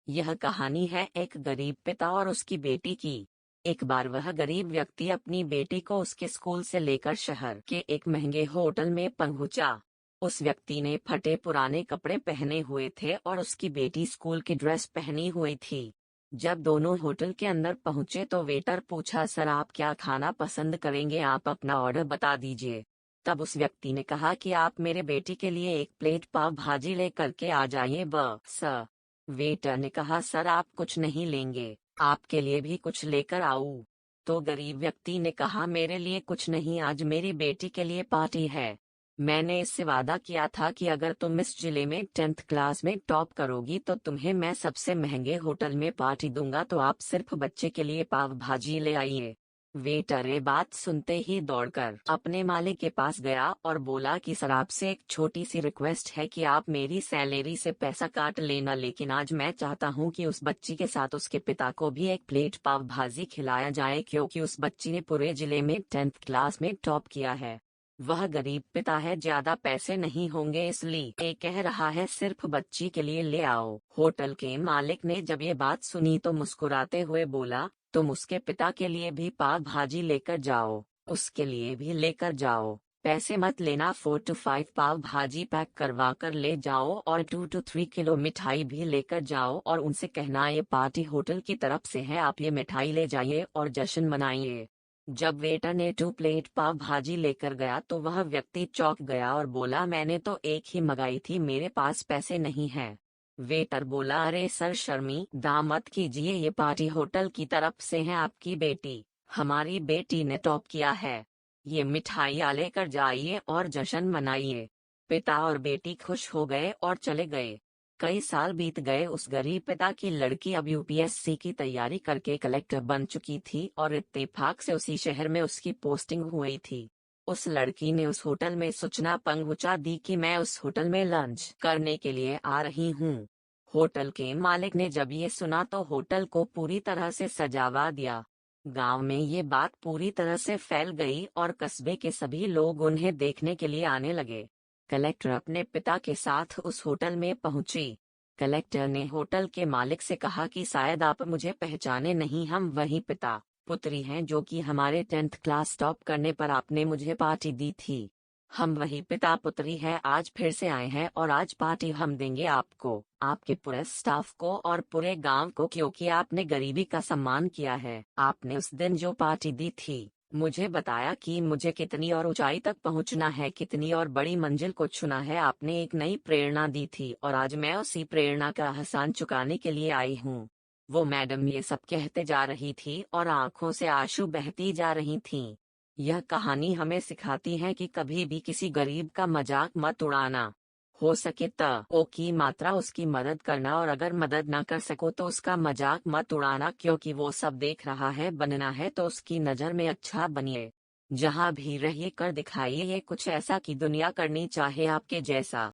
यह कहानी है एक गरीब पिता और उसकी बेटी की। एक बार वह गरीब व्यक्ति अपनी बेटी को उसके स्कूल से लेकर शहर के एक महंगे होटल में पहुंचा। उस व्यक्ति ने फटे पुराने कपड़े पहने हुए थे और उसकी बेटी स्कूल की ड्रेस पहनी हुई थी। जब दोनों होटल के अंदर पहुंचे तो वेटर पूछा, सर आप क्या खाना पसंद करेंगे, आप अपना ऑर्डर बता दीजिए। तब उस व्यक्ति ने कहा कि आप मेरे बेटी के लिए एक प्लेट पाव भाजी लेकर के आ जाइए सर। वेटर ने कहा, सर आप कुछ नहीं लेंगे, आपके लिए भी कुछ लेकर आऊं? तो गरीब व्यक्ति ने कहा, मेरे लिए कुछ नहीं, आज मेरी बेटी के लिए पार्टी है। मैंने इससे वादा किया था कि अगर तुम इस जिले में 10th क्लास में टॉप करोगी तो तुम्हें मैं सबसे महंगे होटल में पार्टी दूंगा, तो आप सिर्फ बच्चे के लिए पाव भाजी ले आइए। वेटर ये बात सुनते ही दौड़कर अपने मालिक के पास गया और बोला कि सर आपसे एक छोटी सी रिक्वेस्ट है कि आप मेरी सैलरी से पैसा काट लेना, लेकिन आज मैं चाहता हूं कि उस बच्ची के साथ उसके पिता को भी एक प्लेट पाव भाजी खिलाया जाए, क्योंकि उस बच्ची ने पूरे जिले में 10th क्लास में टॉप किया है। वह गरीब पिता है, ज्यादा पैसे नहीं होंगे, इसलिए कह रहा है सिर्फ बच्ची के लिए ले आओ। होटल के मालिक ने जब ये बात सुनी तो मुस्कुराते हुए बोला, तुम उसके पिता के लिए भी पाव भाजी लेकर जाओ, उसके लिए भी लेकर जाओ, पैसे मत लेना, 4 to 5 पाव भाजी पैक करवा कर ले जाओ और 2 to 3 किलो मिठाई भी लेकर जाओ और उनसे कहना ये पार्टी होटल की तरफ से है, आप ये मिठाई ले जाइए और जश्न मनाइए। जब वेटर ने 2 प्लेट पाव भाजी लेकर गया तो वह व्यक्ति चौंक गया और बोला, मैंने तो एक ही मंगाई थी, मेरे पास पैसे नहीं है। वेटर बोला, अरे सर शर्मिंदा मत कीजिए, ये पार्टी होटल की तरफ से है, आपकी बेटी, हमारी बेटी ने टॉप किया है, ये मिठाइयाँ लेकर जाइए और जश्न मनाइए। पिता और बेटी खुश हो गए और चले गए। कई साल बीत गए। उस गरीब पिता की लड़की अब यूपीएससी की तैयारी करके कलेक्टर बन चुकी थी और इत्तेफाक से उसी शहर में उसकी पोस्टिंग हुई थी। उस लड़की ने उस होटल में सूचना पहुंचा दी कि मैं उस होटल में लंच करने के लिए आ रही हूँ। होटल के मालिक ने जब ये सुना तो होटल को पूरी तरह से सजावा दिया। गांव में ये बात पूरी तरह से फैल गई और कस्बे के सभी लोग उन्हें देखने के लिए आने लगे। कलेक्टर अपने पिता के साथ उस होटल में पहुंची। कलेक्टर ने होटल के मालिक से कहा कि शायद आप मुझे पहचाने नहीं, हम वही पिता पुत्री हैं जो कि हमारे 10th क्लास टॉप करने पर आपने मुझे पार्टी दी थी। हम वही पिता पुत्री हैं, आज फिर से आए हैं और आज पार्टी हम देंगे आपको, आपके पूरे स्टाफ को और पूरे गांव को, क्योंकि आपने गरीबी का सम्मान किया है। आपने उस दिन जो पार्टी दी थी, मुझे बताया कि मुझे कितनी और ऊंचाई तक पहुंचना है, कितनी और बड़ी मंजिल को छूना है। आपने एक नई प्रेरणा दी थी और आज मैं उसी प्रेरणा का एहसान चुकाने के लिए आई हूँ। वो मैडम ये सब कहते जा रही थी और आंखों से आंसू बहती जा रही थीं। यह कहानी हमें सिखाती है कि कभी भी किसी गरीब का मजाक मत उड़ाना। हो सके तो ओ की मात्रा उसकी मदद करना, और अगर मदद ना कर सको तो उसका मजाक मत उड़ाना, क्योंकि वो सब देख रहा है। बनना है तो उसकी नज़र में अच्छा बनिए। जहाँ भी रहिए कर दिखाइए ये कुछ ऐसा कि दुनिया करनी चाहे आपके जैसा।